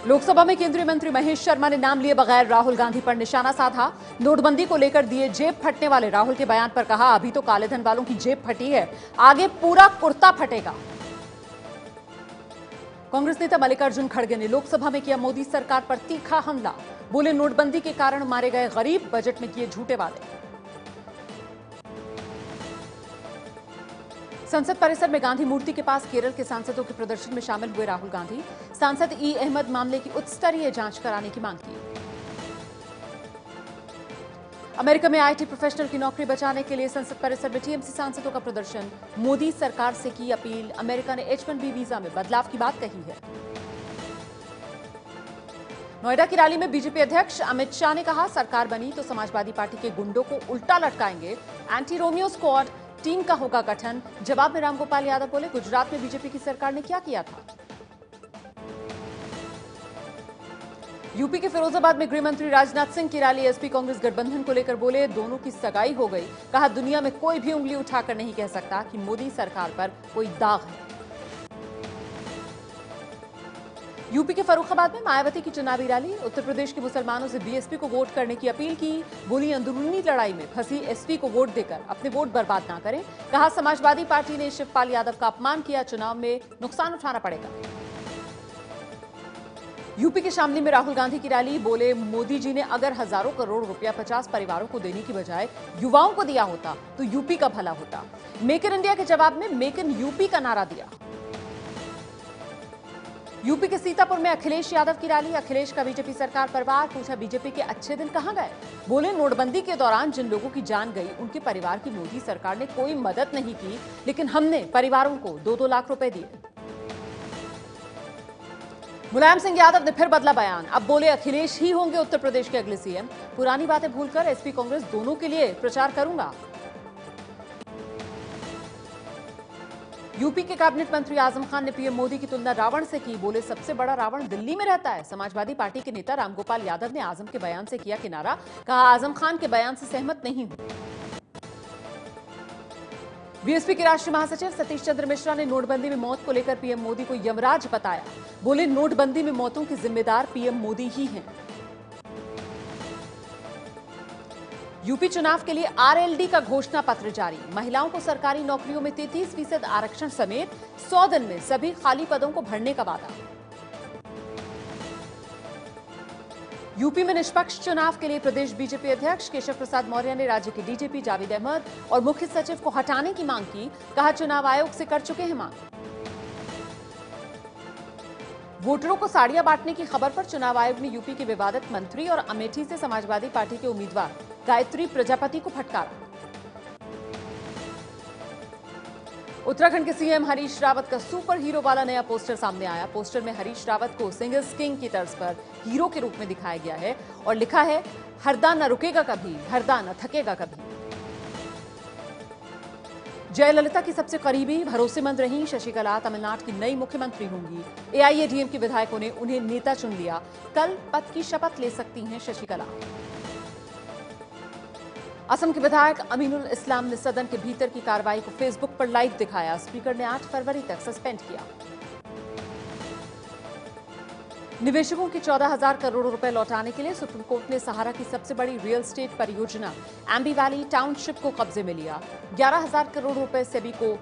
लोकसभा में केंद्रीय मंत्री महेश शर्मा ने नाम लिए बगैर राहुल गांधी पर निशाना साधा। नोटबंदी को लेकर दिए जेब फटने वाले राहुल के बयान पर कहा, अभी तो काले धन वालों की जेब फटी है, आगे पूरा कुर्ता फटेगा। कांग्रेस नेता मल्लिकार्जुन खड़गे ने लोकसभा में किया मोदी सरकार पर तीखा हमला। बोले, नोटबंदी के कारण मारे गए गरीब, बजट में किए झूठे वादे। संसद परिसर में गांधी मूर्ति के पास केरल के सांसदों के प्रदर्शन में शामिल हुए राहुल गांधी। सांसद ई अहमद मामले की उच्च स्तरीय जांच कराने की मांग की। अमेरिका में आईटी प्रोफेशनल की नौकरी बचाने के लिए संसद परिसर में टीएमसी सांसदों का प्रदर्शन। मोदी सरकार से की अपील, अमेरिका ने H-1B वीजा में बदलाव की बात कही है। नोएडा की रैली में बीजेपी अध्यक्ष अमित शाह ने कहा, सरकार बनी तो समाजवादी पार्टी के गुंडों को उल्टा लटकाएंगे, एंटी रोमियो स्क्वाड टीम का होगा गठन। जवाब में रामगोपाल यादव बोले, गुजरात में बीजेपी की सरकार ने क्या किया था। यूपी के फिरोजाबाद में गृह मंत्री राजनाथ सिंह की रैली। एसपी कांग्रेस गठबंधन को लेकर बोले, दोनों की सगाई हो गई। कहा, दुनिया में कोई भी उंगली उठाकर नहीं कह सकता कि मोदी सरकार पर कोई दाग है। यूपी के फर्रुखाबाद में मायावती की चुनावी रैली। उत्तर प्रदेश के मुसलमानों से बीएसपी को वोट करने की अपील की। बोली, अंदरूनी लड़ाई में फंसी एसपी को वोट देकर अपने वोट बर्बाद ना करें। कहा, समाजवादी पार्टी ने शिवपाल यादव का अपमान किया, चुनाव में नुकसान उठाना पड़ेगा। यूपी के शामली में राहुल गांधी की रैली। बोले, मोदी जी ने अगर हजारों करोड़ रुपया 50 परिवारों को देने की बजाय युवाओं को दिया होता तो यूपी का भला होता। मेक इन इंडिया के जवाब में मेक इन यूपी का नारा दिया। यूपी के सीतापुर में अखिलेश यादव की रैली। अखिलेश का बीजेपी सरकार पर वार। पूछा, बीजेपी के अच्छे दिन कहां गए। बोले, नोटबंदी के दौरान जिन लोगों की जान गई उनके परिवार की मोदी सरकार ने कोई मदद नहीं की, लेकिन हमने परिवारों को 2-2 लाख रुपए दिए। मुलायम सिंह यादव ने फिर बदला बयान। अब बोले, अखिलेश ही होंगे उत्तर प्रदेश के अगले सीएम। पुरानी बातें भूलकर एसपी कांग्रेस दोनों के लिए प्रचार करूंगा। यूपी के कैबिनेट मंत्री आजम खान ने पीएम मोदी की तुलना रावण से की। बोले, सबसे बड़ा रावण दिल्ली में रहता है। समाजवादी पार्टी के नेता रामगोपाल यादव ने आजम के बयान से किया किनारा। कहा, आजम खान के बयान से सहमत नहीं हूं। बीएसपी के राष्ट्रीय महासचिव सतीश चंद्र मिश्रा ने नोटबंदी में मौत को लेकर पीएम मोदी को यमराज बताया। बोले, नोटबंदी में मौतों के जिम्मेदार पीएम मोदी ही हैं। यूपी चुनाव के लिए आरएलडी का घोषणा पत्र जारी। महिलाओं को सरकारी नौकरियों में 33% आरक्षण समेत 100 दिन में सभी खाली पदों को भरने का वादा। यूपी में निष्पक्ष चुनाव के लिए प्रदेश बीजेपी अध्यक्ष केशव प्रसाद मौर्य ने राज्य के डीजीपी जावेद अहमद और मुख्य सचिव को हटाने की मांग की। कहा, चुनाव आयोग से कर चुके हैं मांग। वोटरों को साड़ियां बांटने की खबर पर चुनाव आयोग ने यूपी के विवादित मंत्री और अमेठी से समाजवादी पार्टी के उम्मीदवार गायत्री प्रजापति को फटकारा। उत्तराखंड के सीएम हरीश रावत का सुपर हीरो वाला नया पोस्टर सामने आया। पोस्टर में हरीश रावत को सिंगर्स किंग की तर्ज पर हीरो के रूप में दिखाया गया है और लिखा है, हरदा न रुकेगा कभी, हरदा न थकेगा कभी। जयललिता की सबसे करीबी भरोसेमंद रही शशिकला तमिलनाडु की नई मुख्यमंत्री होंगी। एआईएडीएम के विधायकों ने उन्हें नेता चुन लिया। कल पद की शपथ ले सकती हैं शशिकला। असम के विधायक अमीनुल इस्लाम ने सदन के भीतर की कार्रवाई को फेसबुक पर लाइव दिखाया। स्पीकर ने 8 फरवरी तक सस्पेंड किया। निवेशकों के 14,000 करोड़ रुपए लौटाने के लिए सुप्रीम कोर्ट ने सहारा की सबसे बड़ी रियल एस्टेट परियोजना एम्बी वैली टाउनशिप को कब्जे में लिया। 11,000 करोड़ रुपए सेबी को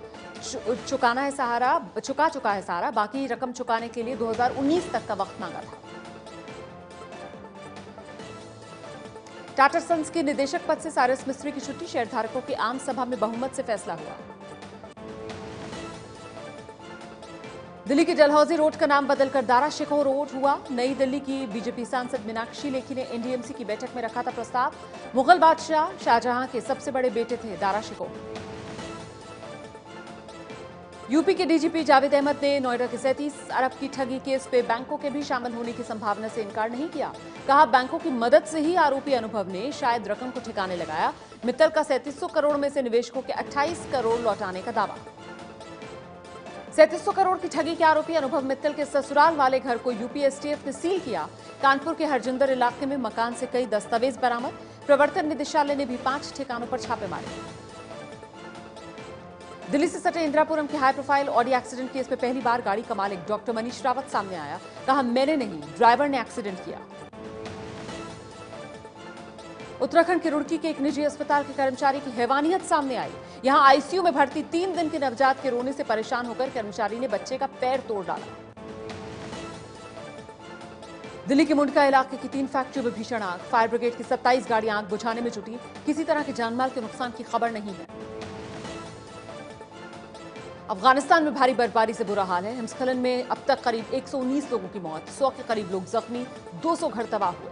चुका चुका है सहारा। बाकी रकम चुकाने के लिए 2019 तक का वक्त मांगा था। टाटा सन्स के निदेशक पद से साइरस मिस्त्री की छुट्टी। शेयरधारकों की आम सभा में बहुमत से फैसला हुआ। दिल्ली के डलहौजी रोड का नाम बदलकर दारा शिकोह रोड हुआ। नई दिल्ली की बीजेपी सांसद मीनाक्षी लेखी ने एनडीएमसी की बैठक में रखा था प्रस्ताव। मुगल बादशाह शाहजहां के सबसे बड़े बेटे थे दारा शिकोह। यूपी के डीजीपी जावेद अहमद ने नोएडा के 37 अरब की ठगी केस पे बैंकों के भी शामिल होने की संभावना से इनकार नहीं किया। कहा, बैंकों की मदद से ही आरोपी अनुभव ने शायद रकम को ठिकाने लगाया। मित्तल का 3700 करोड़ में से निवेशकों के 28 करोड़ लौटाने का दावा। 3700 करोड़ की ठगी के आरोपी अनुभव मित्तल के ससुराल वाले घर को यूपी एसटीएफ ने सील किया। कानपुर के हरजिंदर इलाके में मकान से कई दस्तावेज बरामद। प्रवर्तन निदेशालय ने भी 5 ठिकानों पर छापे मारे। दिल्ली से सटे इंदिरापुरम के high profile Audi accident case में पहली बार गाड़ी का मालिक डॉक्टर मनीष रावत सामने आया। कहा, मैंने नहीं, ड्राइवर ने एक्सीडेंट किया। उत्तराखंड के रुड़की के एक निजी अस्पताल के कर्मचारी की हैवानियत सामने आई। यहां आईसीयू में भर्ती 3 दिन के नवजात के रोने से परेशान होकर कर्मचारी ने बच्चे का पैर तोड़ डाला। दिल्ली के मुंडका इलाके की 3 फैक्ट्रियों में भीषण आग। फायर ब्रिगेड की 27 गाड़ियां आग बुझाने में जुटी। किसी तरह के जानमाल के नुकसान की खबर नहीं है। अफगानिस्तान में भारी बर्फबारी से बुरा हाल है। हिमस्खलन में अब तक करीब 119 लोगों की मौत, 100 के करीब लोग जख्मी, 200 घर तबाह हुए।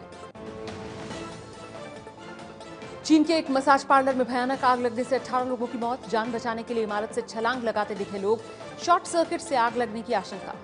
चीन के एक मसाज पार्लर में भयानक आग लगने से 18 लोगों की मौत। जान बचाने के लिए इमारत से छलांग लगाते दिखे लोग। शॉर्ट सर्किट से आग लगने की आशंका।